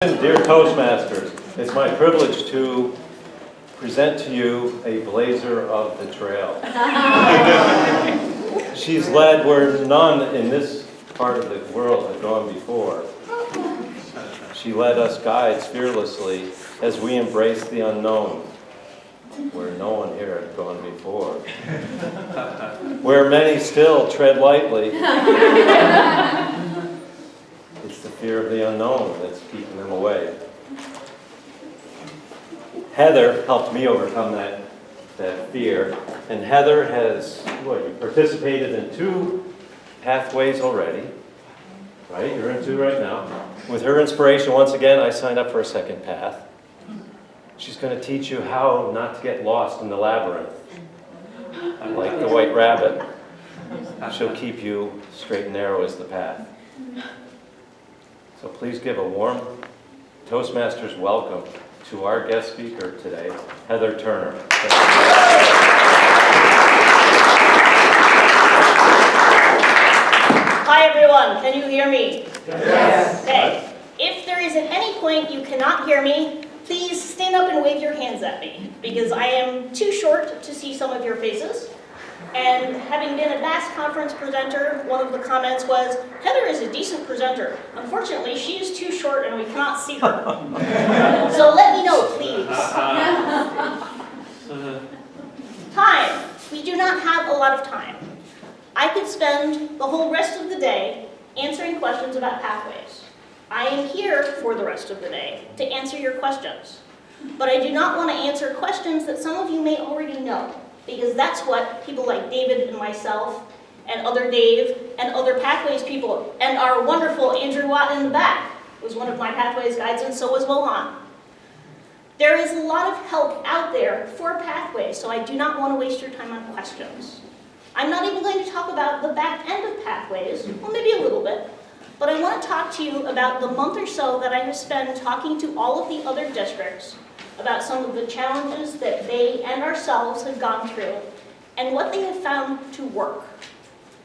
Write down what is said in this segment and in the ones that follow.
Dear Toastmasters, it's my privilege to present to you a blazer of the trail. She's led where none in this part of the world have gone before. She led us guides fearlessly as we embraced the unknown, where no one here had gone before. Where many still tread lightly. It's the fear of the unknown that's keeping them away. Heather helped me overcome that fear. And Heather has participated in 2 pathways already. Right? You're in 2 right now. With her inspiration, once again, I signed up for a second path. She's going to teach you how not to get lost in the labyrinth. Like the white rabbit. She'll keep you straight and narrow as the path. So please give a warm Toastmasters welcome to our guest speaker today, Heather Turner. Hi everyone, can you hear me? Yes. Okay. If there is at any point you cannot hear me, please stand up and wave your hands at me, because I am too short to see some of your faces. And having been a BASS conference presenter, one of the comments was, Heather is a decent presenter. Unfortunately, she is too short and we cannot see her. So let me know, please. Time. We do not have a lot of time. I could spend the whole rest of the day answering questions about pathways. I am here for the rest of the day to answer your questions. But I do not want to answer questions that some of you may already know, because that's what people like David and myself and other Dave and other Pathways people, and our wonderful Andrew Watt in the back was one of my Pathways guides, and so was Mohan. There is a lot of help out there for Pathways, so I do not want to waste your time on questions. I'm not even going to talk about the back end of Pathways, well maybe a little bit, but I want to talk to you about the month or so that I have spent talking to all of the other districts about some of the challenges that they and ourselves have gone through and what they have found to work.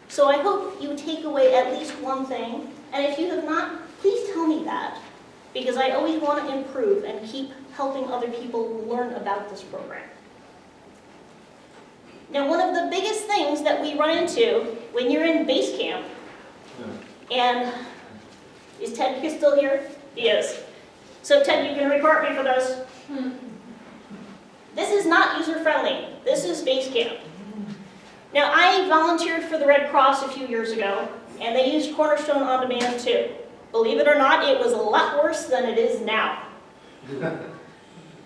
So I hope you take away at least one thing, and if you have not, please tell me that, because I always want to improve and keep helping other people learn about this program. Now, one of the biggest things that we run into when you're in base camp, and is Ted still here? He is. So Ted, you can report me for this. This is not user-friendly. This is base camp. Now, I volunteered for the Red Cross a few years ago, and they used Cornerstone On Demand too. Believe it or not, it was a lot worse than it is now.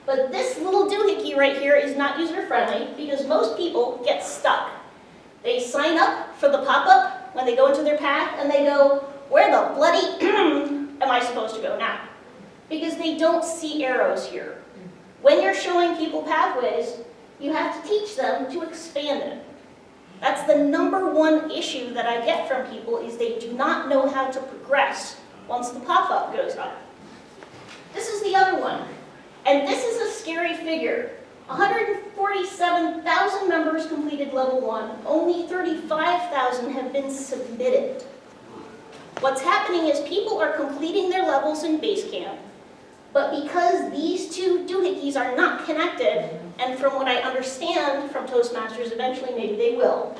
But this little doohickey right here is not user-friendly because most people get stuck. They sign up for the pop-up when they go into their path, and they go, where the bloody am I supposed to go now? Because they don't see arrows here. When you're showing people pathways, you have to teach them to expand it. That's the #1 issue that I get from people, is they do not know how to progress once the pop-up goes up. This is the other one. And this is a scary figure. 147,000 members completed level 1. Only 35,000 have been submitted. What's happening is people are completing their levels in base camp, but because these 2 doohickeys are not connected, and from what I understand from Toastmasters, eventually maybe they will,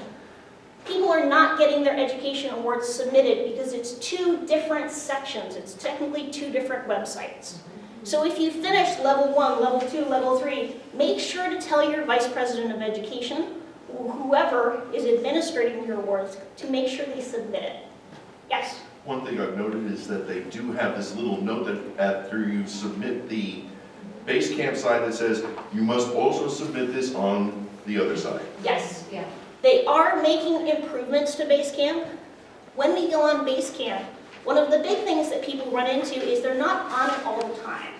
people are not getting their education awards submitted because it's 2 different sections. It's technically 2 different websites. So if you finish level 1, level 2, level 3, make sure to tell your Vice President of Education, or whoever is administrating your awards, to make sure they submit it. Yes? One thing I've noted is that they do have this little note that after you submit the base camp side that says you must also submit this on the other side. Yes. Yeah. They are making improvements to base camp. When we go on base camp, one of the big things that people run into is they're not on it all the time.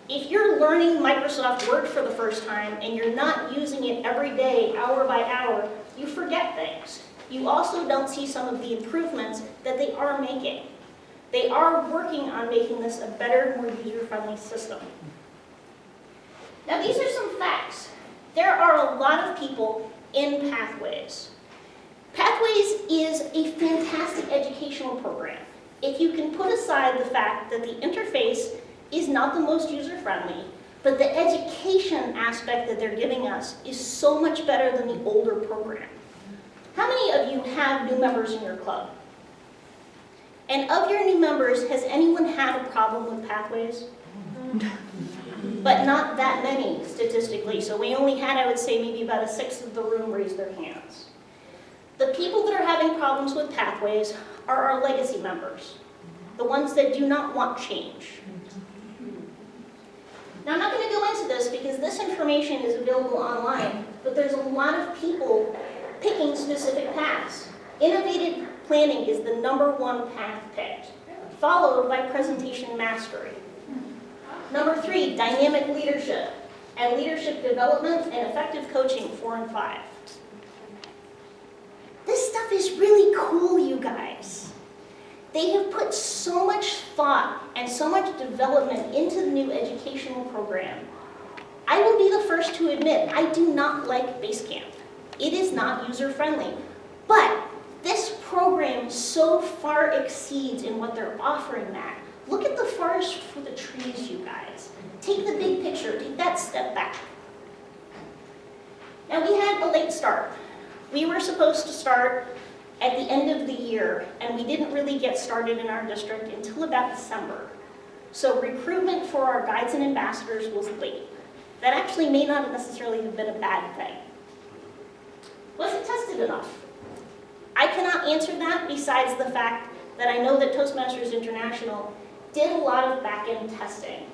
If you're learning Microsoft Word for the first time and you're not using it every day, hour by hour, you forget things. You also don't see some of the improvements that they are making. They are working on making this a better, more user-friendly system. Now, these are some facts. There are a lot of people in Pathways. Pathways is a fantastic educational program. If you can put aside the fact that the interface not the most user-friendly, but the education aspect that they're giving us is so much better than the older program. How many of you have new members in your club? And of your new members, has anyone had a problem with Pathways? But not that many statistically, so we only had, I would say, maybe about a sixth of the room raise their hands. The people that are having problems with Pathways are our legacy members, the ones that do not want change. Now, I'm not going to go into this because this information is available online, but there's a lot of people picking specific paths. Innovative planning is the #1 path picked, followed by presentation mastery. Number 3, dynamic leadership, and leadership development and effective coaching, 4 and 5. This stuff is really cool, you guys. They have put so much thought and so much development into the new educational program. I will be the first to admit, I do not like Basecamp. It is not user-friendly. But this program so far exceeds in what they're offering that. Look at the forest for the trees, you guys. Take the big picture, take that step back. Now, we had a late start. We were supposed to start at the end of the year, and we didn't really get started in our district until about December. So recruitment for our guides and ambassadors was late. That actually may not necessarily have been a bad thing. Was it tested enough? I cannot answer that besides the fact that I know that Toastmasters International did a lot of back-end testing.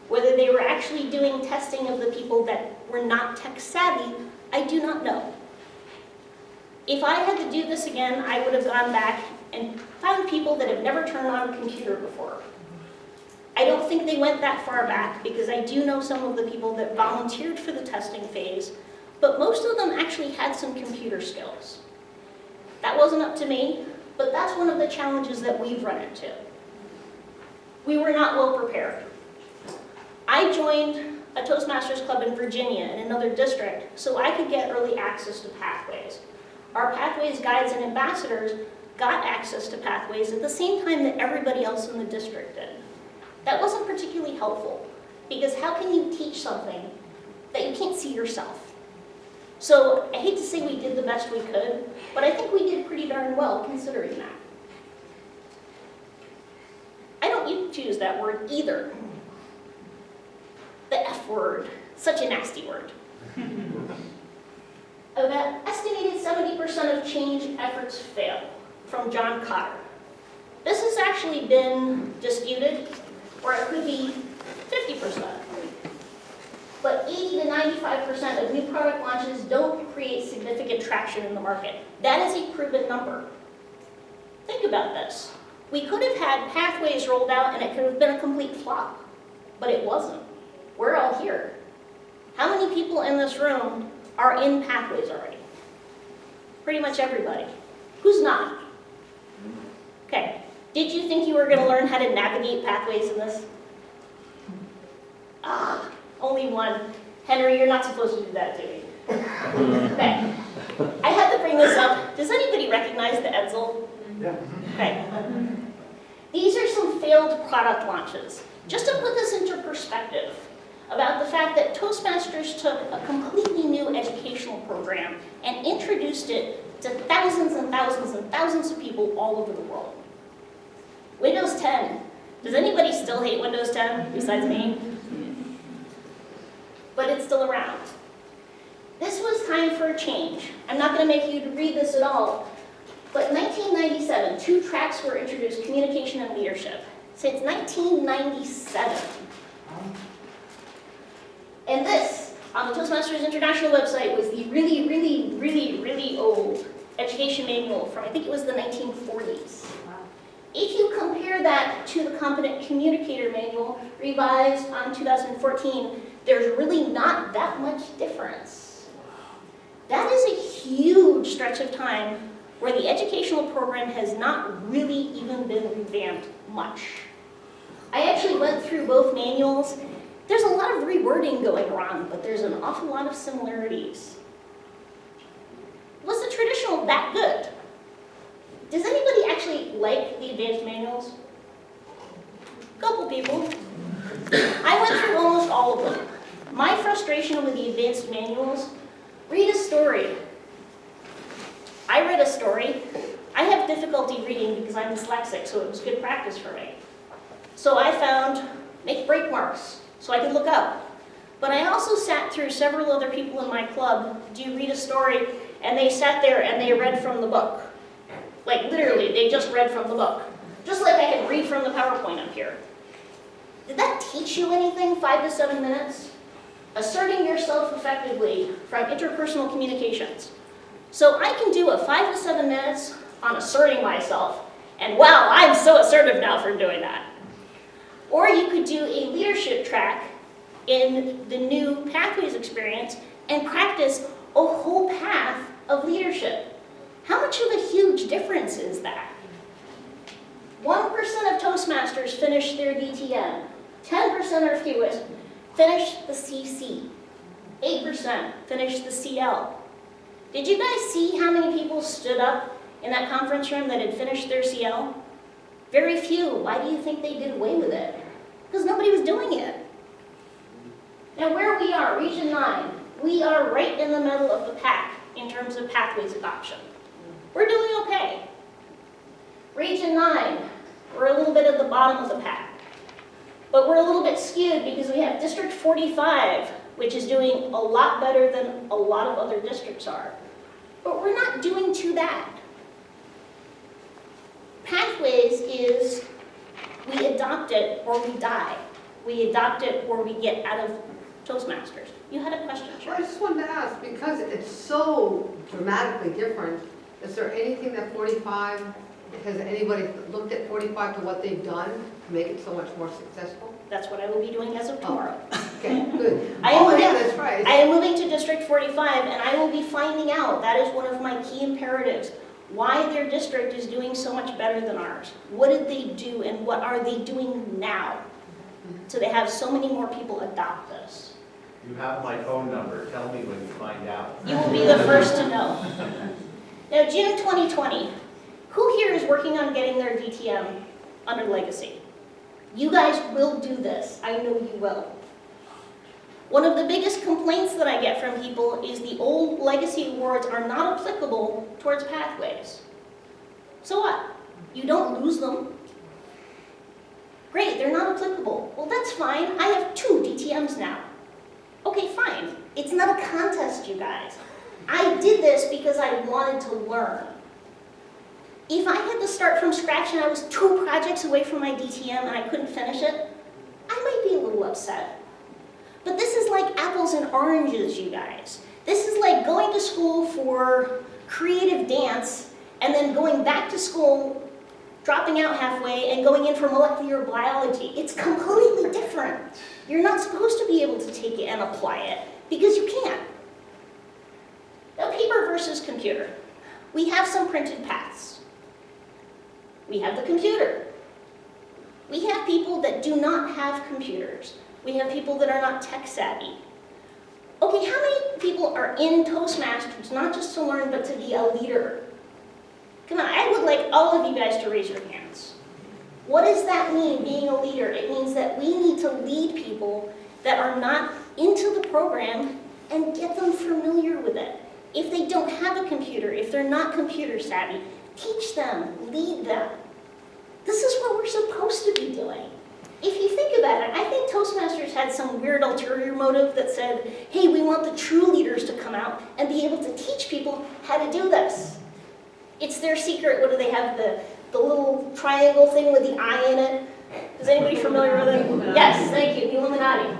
Whether they were actually doing testing of the people that were not tech savvy, I do not know. If I had to do this again, I would have gone back and found people that have never turned on a computer before. I don't think they went that far back because I do know some of the people that volunteered for the testing phase, but most of them actually had some computer skills. That wasn't up to me, but that's one of the challenges that we've run into. We were not well prepared. I joined a Toastmasters club in Virginia in another district so I could get early access to Pathways. Our Pathways guides and ambassadors got access to Pathways at the same time that everybody else in the district did. That wasn't particularly helpful because how can you teach something that you can't see yourself? So I hate to say we did the best we could, but I think we did pretty darn well considering that. I don't choose that word either. The F word, such a nasty word. About estimated 70% of change efforts fail, from John Cotter. This has actually been disputed, or it could be 50%. But 80 to 95% of new product launches don't create significant traction in the market. That is a proven number. Think about this. We could have had Pathways rolled out and it could have been a complete flop, but it wasn't. We're all here. How many people in this room are in Pathways already? Pretty much everybody. Who's not? Okay. Did you think you were going to learn how to navigate Pathways in this? Only one. Henry, you're not supposed to do that to me. Okay. I had to bring this up. Does anybody recognize the Edsel? Yeah. Okay. These are some failed product launches. Just to put this into perspective about the fact that Toastmasters took a completely new educational program and introduced it to thousands and thousands and thousands of people all over the world. Windows 10. Does anybody still hate Windows 10 besides me? But it's still around. This was time for a change. I'm not going to make you read this at all, but in 1997, 2 tracks were introduced, communication and leadership. Since 1997. And this, on the Toastmasters International website, was the really, really, really, really old education manual from, I think it was the 1940s. If you compare that to the Competent Communicator Manual, revised on 2014, there's really not that much difference. That is a huge stretch of time where the educational program has not really even been revamped much. I actually went through both manuals. There's a lot of rewording going on, but there's an awful lot of similarities. Was the traditional that good? Does anybody actually like the advanced manuals? A couple people. frustration with the advanced manuals, read a story. I read a story. I have difficulty reading because I'm dyslexic, so it was good practice for me. So I found make break marks so I could look up. But I also sat through several other people in my club, do you read a story? And they sat there and they read from the book. Like literally, they just read from the book. Just like I can read from the PowerPoint up here. Did that teach you anything, 5 to 7 minutes? Asserting yourself effectively from interpersonal communications. So I can do a 5 to 7 minutes on asserting myself, and wow, I'm so assertive now for doing that. Or you could do a leadership track in the new Pathways experience and practice a whole path of leadership. How much of a huge difference is that? 1% of Toastmasters finish their DTM. 10% or fewest finish the CC. 8% finish the CL. Did you guys see how many people stood up in that conference room that had finished their CL? Very few. Why do you think they did away with it? Because nobody was doing it. Now where we are, Region 9, we are right in the middle of the pack in terms of Pathways adoption. We're doing okay. Region 9, we're a little bit at the bottom of the pack. But we're a little bit skewed because we have District 45, which is doing a lot better than a lot of other districts are. But we're not doing too bad. Pathways is we adopt it or we die. We adopt it or we get out of Toastmasters. You had a question, Well, I Sharon? just wanted to ask, because it's so dramatically different, is there anything that 45, has anybody looked at 45 to what they've done to make it so much more successful? That's what I will be doing as of tomorrow. Okay, good. I am Oh, yeah, moving- that's right. I am moving to District 45, and I will be finding out, that is one of my key imperatives, why their district is doing so much better than ours. What did they do, and what are they doing now? So they have so many more people adopt this. You have my phone number. Tell me when you find out. You will be the first to know. Now, June 2020, who here is working on getting their DTM under Legacy? You guys will do this. I know you will. One of the biggest complaints that I get from people is the old Legacy awards are not applicable towards Pathways. So what? You don't lose them. Great, they're not applicable. Well, that's fine. I have 2 DTMs now. Okay, fine. It's not a contest, you guys. I did this because I wanted to learn. If I had to start from scratch and I was 2 projects away from my DTM and I couldn't finish it, I might be a little upset. But this is like apples and oranges, you guys. This is like going to school for creative dance and then going back to school, dropping out halfway, and going in for molecular biology. It's completely different. You're not supposed to be able to take it and apply it because you can't. Now, paper versus computer. We have some printed paths. We have the computer. We have people that do not have computers. We have people that are not tech savvy. Okay, how many people are in Toastmasters, not just to learn, but to be a leader? Come on, I would like all of you guys to raise your hands. What does that mean, being a leader? It means that we need to lead people that are not into the program and get them familiar with it. If they don't have a computer, if they're not computer savvy, teach them, lead them. This is what we're supposed to be doing. If you think about it, I think Toastmasters had some weird ulterior motive that said, hey, we want the true leaders to come out and be able to teach people how to do this. It's their secret. What do they have? The little triangle thing with the eye in it? Is anybody familiar with it? Yes, thank you, the Illuminati.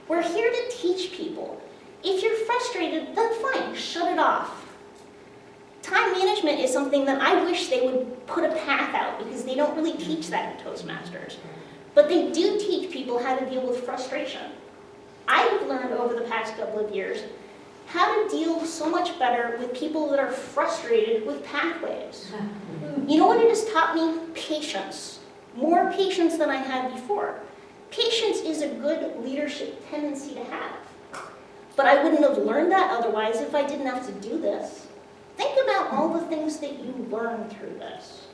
We're here to teach people. If you're frustrated, then fine, shut it off. Time management is something that I wish they would put a path out because they don't really teach that in Toastmasters. But they do teach people how to deal with frustration. I've learned over the past couple of years how to deal so much better with people that are frustrated with Pathways. You know what it has taught me? Patience. More patience than I had before. Patience is a good leadership tendency to have. But I wouldn't have learned that otherwise if I didn't have to do this. Think about all the things that you learn through this.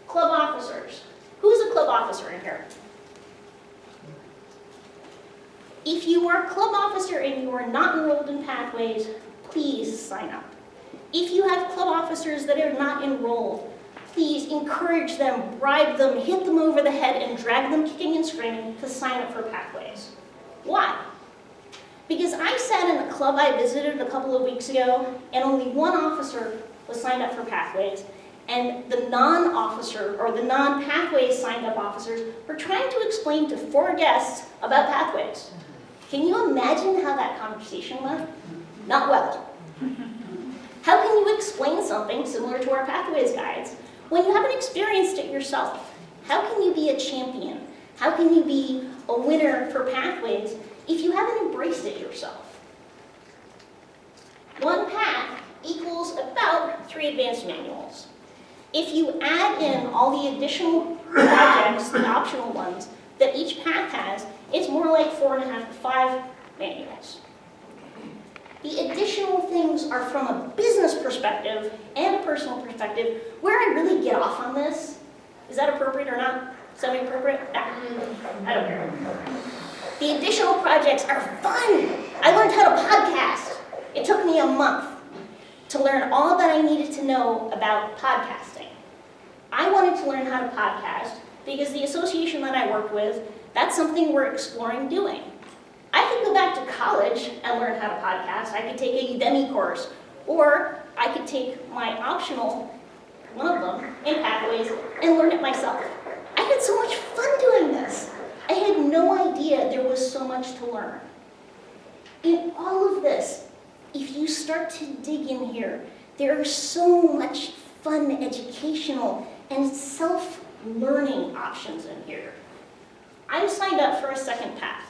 Club officers. Who's a club officer in here? If you are a club officer and you are not enrolled in Pathways, please sign up. If you have club officers that are not enrolled, please encourage them, bribe them, hit them over the head, and drag them kicking and screaming to sign up for Pathways. Why? Because I sat in a club I visited a couple of weeks ago, and only one officer was signed up for Pathways, and the non-officer, or the non-Pathways signed up officers, were trying to explain to 4 guests about Pathways. Can you imagine how that conversation went? Not well. How can you explain something similar to our Pathways guides when you haven't experienced it yourself? How can you be a champion? How can you be a winner for Pathways if you haven't embraced it yourself? 1 path equals about 3 advanced manuals. If you add in all the additional projects, the optional ones, that each path has, it's more like 4.5 to 5 manuals. The additional things are from a business perspective and a personal perspective. Where I really get off on this, is that appropriate or not? Semi-appropriate? I don't care. The additional projects are fun. I learned how to podcast. It took me a month to learn all that I needed to know about podcasting. I wanted to learn how to podcast because the association that I worked with, that's something we're exploring doing. I could go back to college and learn how to podcast. I could take a Udemy course, or I could take my optional, one of them, in Pathways, and learn it myself. I had so much fun doing this. I had no idea there was so much to learn. In all of this, if you start to dig in here, there are so much fun, educational, and self-learning options in here. I'm signed up for a 2nd path.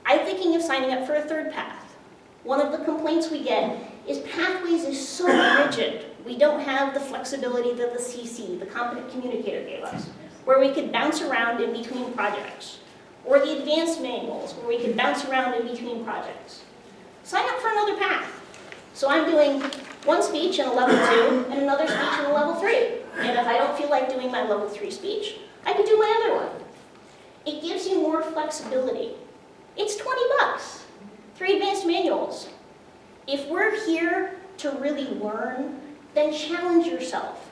I'm thinking of signing up for a 3rd path. One of the complaints we get is Pathways is so rigid. We don't have the flexibility that the CC, the competent communicator, gave us, where we could bounce around in between projects, or the advanced manuals, where we could bounce around in between projects. Sign up for another path. So I'm doing 1 speech in a level 2 and another speech in a level 3. And if I don't feel like doing my level 3 speech, I could do my other one. It gives you more flexibility. It's $20, 3 advanced manuals. If we're here to really learn, then challenge yourself.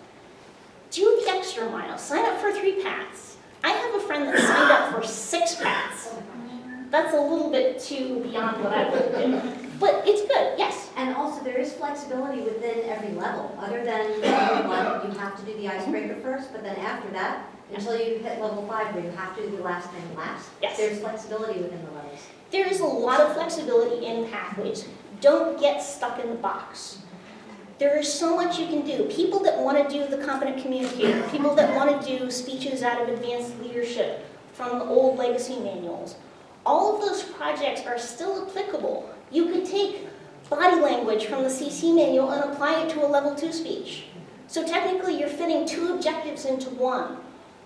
Do the extra mile, sign up for 3 paths. I have a friend that signed up for 6 paths. That's a little bit too beyond what I would do, but it's good, yes. And also, there is flexibility within every level. Other than level 1, you have to do the icebreaker first, but then after that, until you hit level 5, where you have to do the last thing last, Yes. there's flexibility within the levels. There is a lot of flexibility in Pathways. Don't get stuck in the box. There is so much you can do. People that want to do the competent communicator, people that want to do speeches out of advanced leadership from the old legacy manuals, all of those projects are still applicable. You could take body language from the CC manual and apply it to a level 2 speech. So technically you're fitting 2 objectives into 1.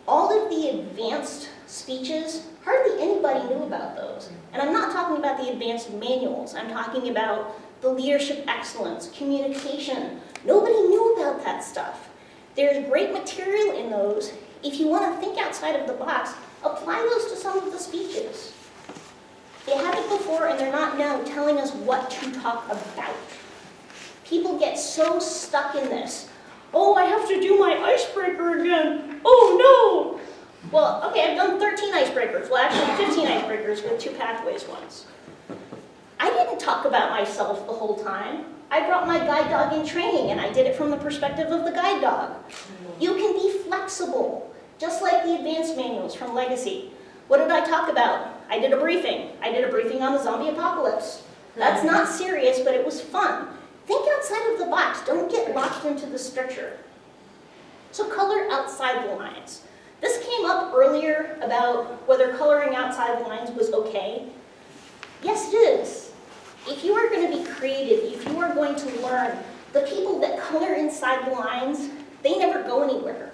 All of the advanced speeches, hardly anybody knew about those. And I'm not talking about the advanced manuals. I'm talking about the leadership excellence, communication. Nobody knew about that stuff. There's great material in those. If you want to think outside of the box, apply those to some of the speeches. They haven't before, and they're not now telling us what to talk about. People get so stuck in this. Oh, I have to do my icebreaker again. Oh, no. Well, okay, I've done 13 icebreakers. Well, actually 15 icebreakers with 2 Pathways ones. I didn't talk about myself the whole time. I brought my guide dog in training, and I did it from the perspective of the guide dog. You can be flexible, just like the advanced manuals from Legacy. What did I talk about? I did a briefing. I did a briefing on the zombie apocalypse. That's not serious, but it was fun. Think outside of the box. Don't get locked into the structure. So color outside the lines. This came up earlier about whether coloring outside the lines was okay. Yes, it is. If you are going to be creative, if you are going to learn, the people that color inside the lines, they never go anywhere.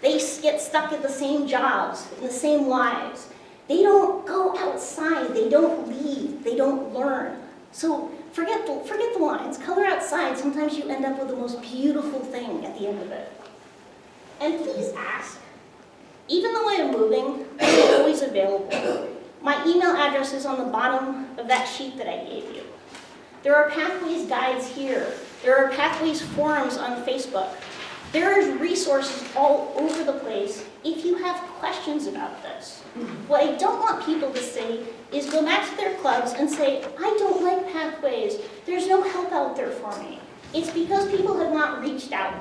They get stuck at the same jobs, in the same lives. They don't go outside, they don't leave, they don't learn. So forget the lines, color outside. Sometimes you end up with the most beautiful thing at the end of it. And please ask. Even though I am moving, I'm always available. My email address is on the bottom of that sheet that I gave you. There are Pathways guides here. There are Pathways forums on Facebook. There is resources all over the place if you have questions about this. What I don't want people to say is go back to their clubs and say, I don't like Pathways. There's no help out there for me. It's because people have not reached out.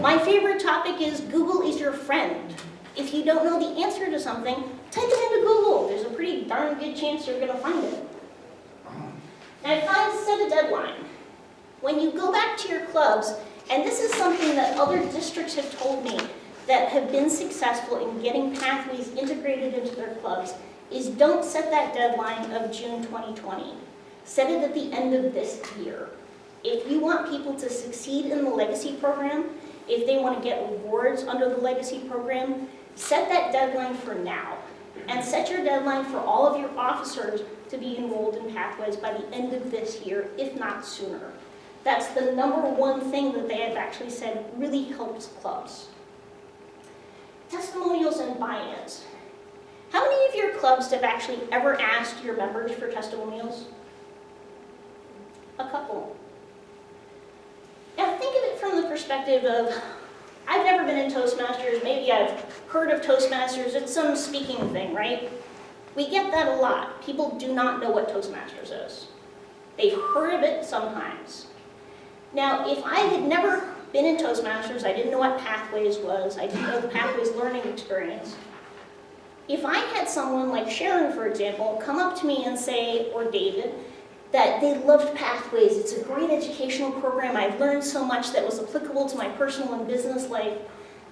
My favorite topic is Google is your friend. If you don't know the answer to something, type it into Google. There's a pretty darn good chance you're going to find it. Now, set a deadline. When you go back to your clubs, and this is something that other districts have told me that have been successful in getting Pathways integrated into their clubs, is don't set that deadline of June 2020. Set it at the end of this year. If you want people to succeed in the legacy program, if they want to get awards under the legacy program, set that deadline for now. And set your deadline for all of your officers to be enrolled in Pathways by the end of this year, if not sooner. That's the #1 thing that they have actually said really helps clubs. Testimonials and buy-ins. How many of your clubs have actually ever asked your members for testimonials? A couple. Now think of it from the perspective of, I've never been in Toastmasters, maybe I've heard of Toastmasters, it's some speaking thing, right? We get that a lot. People do not know what Toastmasters is. They've heard of it sometimes. Now, if I had never been in Toastmasters, I didn't know what Pathways was, I didn't know the Pathways learning experience. If I had someone like Sharon, for example, come up to me and say, or David, that they loved Pathways, it's a great educational program, I've learned so much that was applicable to my personal and business life,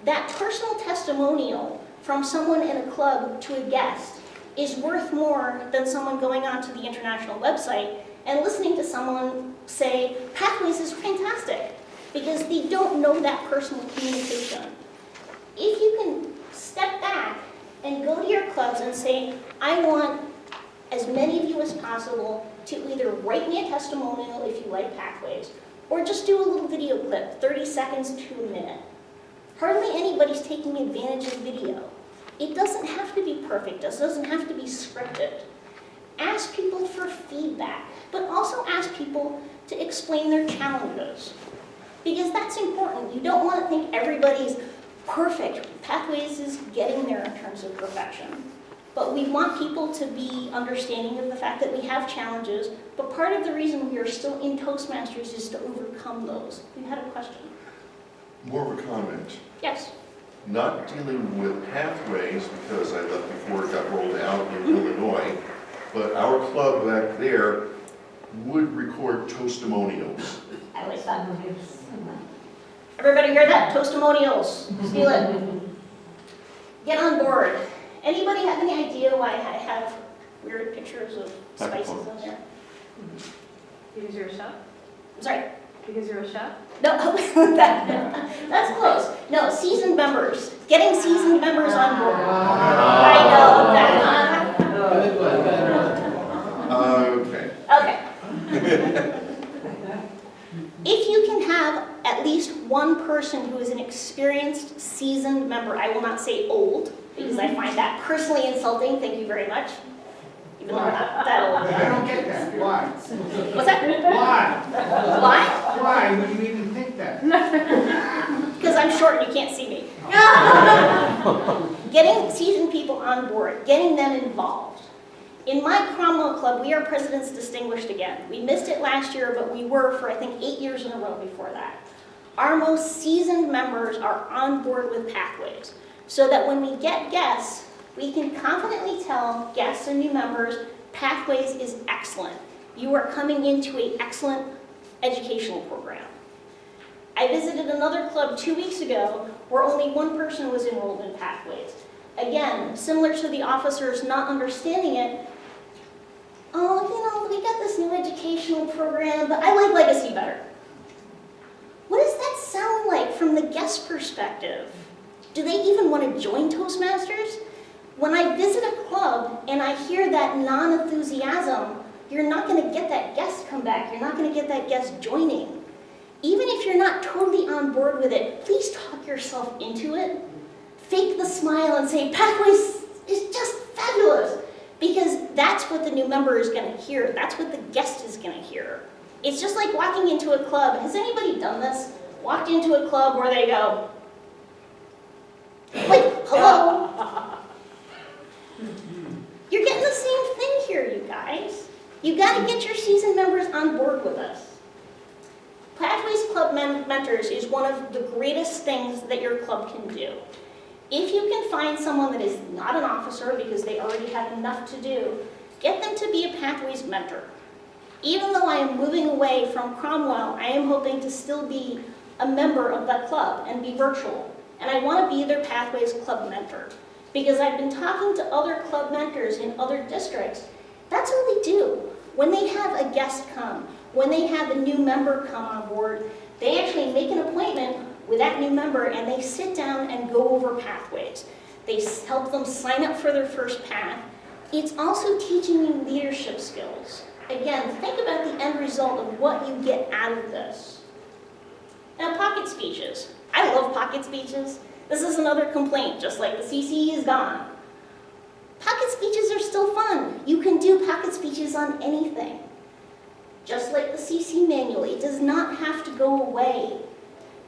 that personal testimonial from someone in a club to a guest is worth more than someone going onto the international website and listening to someone say, Pathways is fantastic, because they don't know that personal communication. If you can step back and go to your clubs and say, I want as many of you as possible to either write me a testimonial if you like Pathways, or just do a little video clip, 30 seconds to a minute. Hardly anybody's taking advantage of video. It doesn't have to be perfect, it doesn't have to be scripted. Ask people for feedback, but also ask people to explain their challenges. Because that's important. You don't want to think everybody's perfect. Pathways is getting there in terms of perfection. But we want people to be understanding of the fact that we have challenges, but part of the reason we are still in Toastmasters is to overcome those. You had a question? More of a comment. Yes. Not dealing with Pathways, because I left before it got rolled out in Illinois, but our club back there would record Toastimonials. I like that. Everybody hear that? Toastimonials. Steal it. Get on board. Anybody have any idea why I have weird pictures of spices in there? Because you're a chef? I'm sorry. Because you're a chef? No, that's close. No, seasoned members. Getting seasoned members on board. I know that. Okay. Okay. If you can have at least one person who is an experienced, seasoned member, I will not say old, because I find that personally insulting, thank you very much. Even though I'm not that old. I don't get that. Why? What's that? Why? Why? Why would you even think that? Because I'm short and you can't see me. Getting seasoned people on board, getting them involved. In my Cromwell Club, we are President's Distinguished again. We missed it last year, but we were for, I think, 8 years in a row before that. Our most seasoned members are on board with Pathways, so that when we get guests, we can confidently tell guests and new members, Pathways is excellent. You are coming into an excellent educational program. I visited another club 2 weeks ago where only one person was enrolled in Pathways. Again, similar to the officers not understanding it, oh, you know, we got this new educational program, but I like Legacy better. What does that sound like from the guest perspective? Do they even want to join Toastmasters? When I visit a club and I hear that non-enthusiasm, you're not going to get that guest come back. You're not going to get that guest joining. Even if you're not totally on board with it, please talk yourself into it. Fake the smile and say, Pathways is just fabulous. that's what the new member is going to hear. That's what the guest is going to hear. It's just like walking into a club. Has anybody done this? Walked into a club where they go, like, hello? You're getting the same thing here, you guys. You got to get your seasoned members on board with us. Pathways Club Mentors is one of the greatest things that your club can do. If you can find someone that is not an officer because they already have enough to do, get them to be a Pathways mentor. Even though I am moving away from Cromwell, I am hoping to still be a member of that club and be virtual. And I want to be their Pathways Club mentor. Because I've been talking to other club mentors in other districts. That's what they do. When they have a guest come, when they have a new member come on board, they actually make an appointment with that new member and they sit down and go over pathways. They help them sign up for their first path. It's also teaching you leadership skills. Again, think about the end result of what you get out of this. Now, pocket speeches. I love pocket speeches. This is another complaint, just like the CC is gone. Pocket speeches are still fun. You can do pocket speeches on anything. Just like the CC manual, it does not have to go away.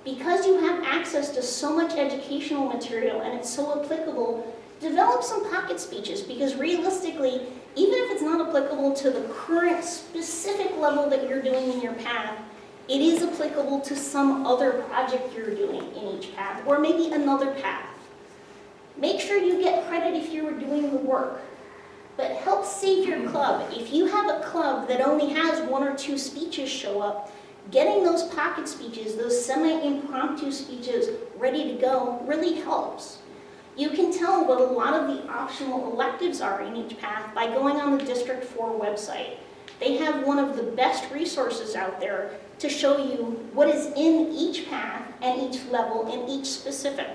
Because you have access to so much educational material and it's so applicable, develop some pocket speeches because realistically, even if it's not applicable to the current specific level that you're doing in your path, it is applicable to some other project you're doing in each path, or maybe another path. Make sure you get credit if you're doing the work, but help save your club. If you have a club that only has 1 or 2 speeches show up, getting those pocket speeches, those semi-impromptu speeches ready to go really helps. You can tell what a lot of the optional electives are in each path by going on the District 4 website. They have one of the best resources out there to show you what is in each path and each level and each specific.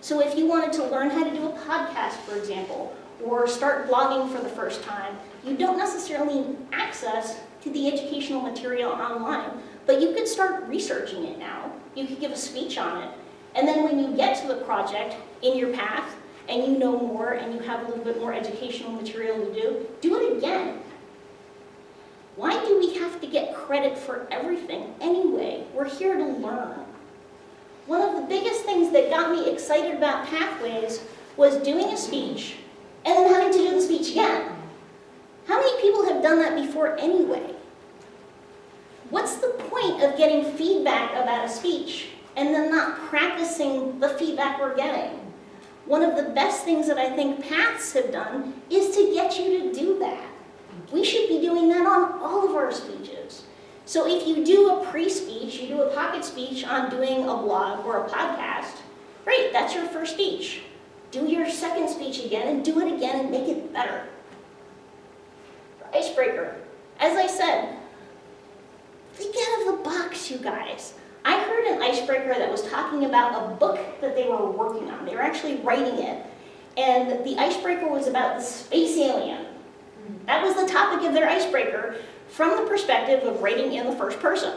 So if you wanted to learn how to do a podcast, for example, or start blogging for the first time, you don't necessarily need access to the educational material online, but you could start researching it now. You could give a speech on it. And then when you get to the project in your path and you know more and you have a little bit more educational material to do it again. Why do we have to get credit for everything anyway? We're here to learn. One of the biggest things that got me excited about Pathways was doing a speech and then having to do the speech again. How many people have done that before anyway? What's the point of getting feedback about a speech and then not practicing the feedback we're getting? One of the best things that I think paths have done is to get you to do that. We should be doing that on all of our speeches. So if you do a pre-speech, you do a pocket speech on doing a blog or a podcast, great, that's your first speech. Do your second speech again and do it again and make it better. Icebreaker. As I said, think out of the box, you guys. I heard an icebreaker that was talking about a book that they were working on. They were actually writing it. And the icebreaker was about the space alien. That was the topic of their icebreaker from the perspective of writing in the first person.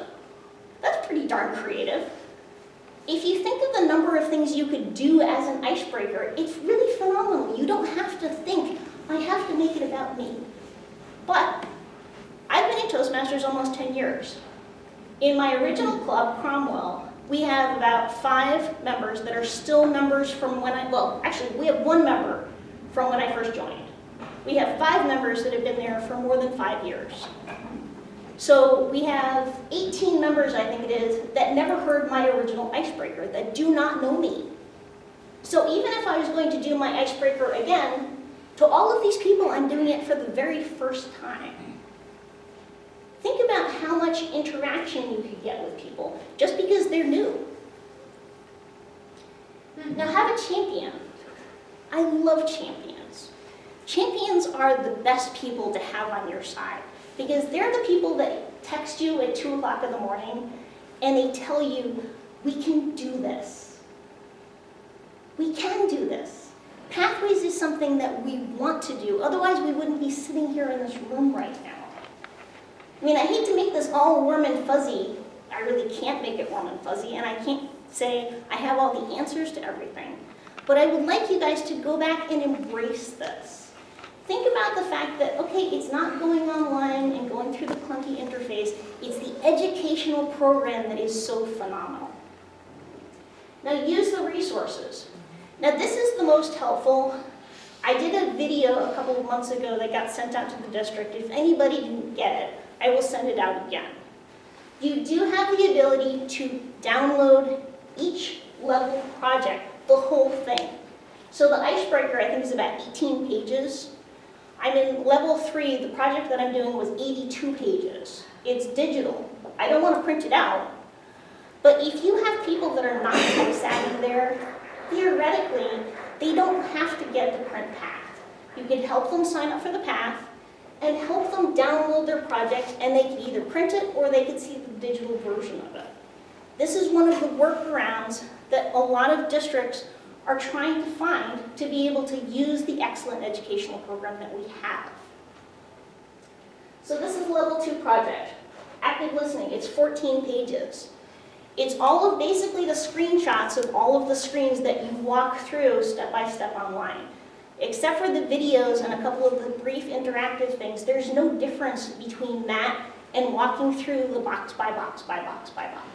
That's pretty darn creative. If you think of the number of things you could do as an icebreaker, it's really phenomenal. You don't have to think, I have to make it about me. But I've been in Toastmasters almost 10 years. In my original club, Cromwell, we have about 5 members that are still members from when actually we have 1 member from when I first joined. We have 5 members that have been there for more than 5 years. So we have 18 members, I think it is, that never heard my original icebreaker, that do not know me. So even if I was going to do my icebreaker again, to all of these people, I'm doing it for the very first time. Think about how much interaction you could get with people just because they're new. Now have a champion. I love champions. Champions are the best people to have on your side because they're the people that text you at 2 o'clock in the morning and they tell you, we can do this. We can do this. Pathways is something that we want to do, otherwise we wouldn't be sitting here in this room right now. I mean, I hate to make this all warm and fuzzy. I really can't make it warm and fuzzy, and I can't say I have all the answers to everything. But I would like you guys to go back and embrace this. think about the fact that, okay, it's not going online and going through the clunky interface, it's the educational program that is so phenomenal. Now use the resources. Now this is the most helpful. I did a video a couple of months ago that got sent out to the district. If anybody didn't get it, I will send it out again. You do have the ability to download each level project, the whole thing. So the icebreaker, I think, is about 18 pages. I'm in level 3, the project that I'm doing was 82 pages. It's digital. I don't want to print it out. But if you have people that are not tech savvy there, theoretically, they don't have to get the print path. You can help them sign up for the path and help them download their project, and they can either print it or they can see the digital version of it. This is one of the workarounds that a lot of districts are trying to find to be able to use the excellent educational program that we have. So this is level 2 project. Active listening, it's 14 pages. It's all of basically the screenshots of all of the screens that you walk through step by step online. Except for the videos and a couple of the brief interactive things, there's no difference between that and walking through the box by box by box by box.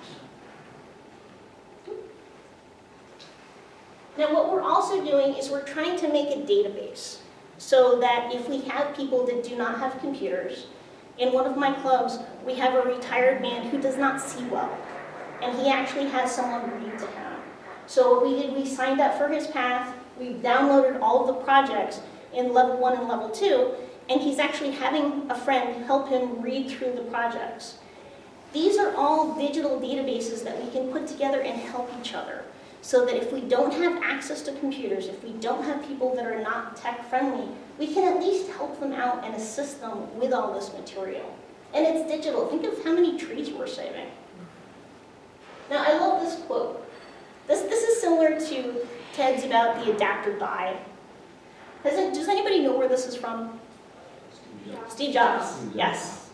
Now what we're also doing is we're trying to make a database so that if we have people that do not have computers, in one of my clubs we have a retired man who does not see well, and he actually has someone read to him. So what we did, we signed up for his path, we downloaded all of the projects in level 1 and level 2, and he's actually having a friend help him read through the projects. These are all digital databases that we can put together and help each other, so that if we don't have access to computers, if we don't have people that are not tech friendly, we can at least help them out and assist them with all this material. And it's digital. Think of how many trees we're saving. Now I love this quote. This is similar to Ted's about the adapt or die. Does anybody know where this is from? Steve Jobs, yes.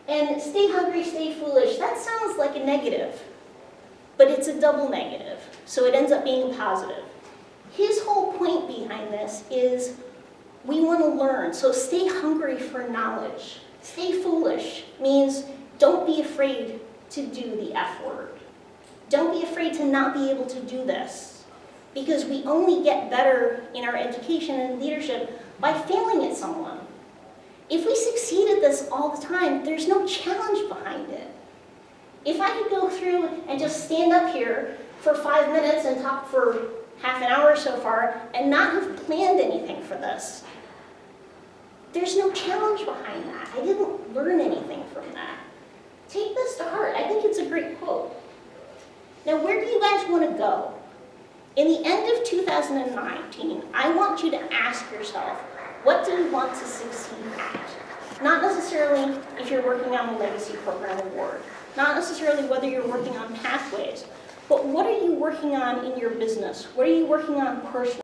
And stay hungry, stay foolish, that sounds like a negative, but it's a double negative, so it ends up being positive. His whole point behind this is we want to learn, so stay hungry for knowledge. Stay foolish means don't be afraid to do the F word. Don't be afraid to not be able to do this, because we only get better in our education and leadership by failing at someone. If we succeed at this all the time, there's no challenge behind it. If I could go through and just stand up here for 5 minutes and talk for half an hour so far and not have planned anything for this, there's no challenge behind that. I didn't learn anything from that. Take this to heart. I think it's a great quote. Now, where do you guys want to go? In the end of 2019, I want you to ask yourself, what do you want to succeed at? Not necessarily if you're working on the Legacy Program Award, not necessarily whether you're working on pathways, but what are you working on in your business? What are you working on personally?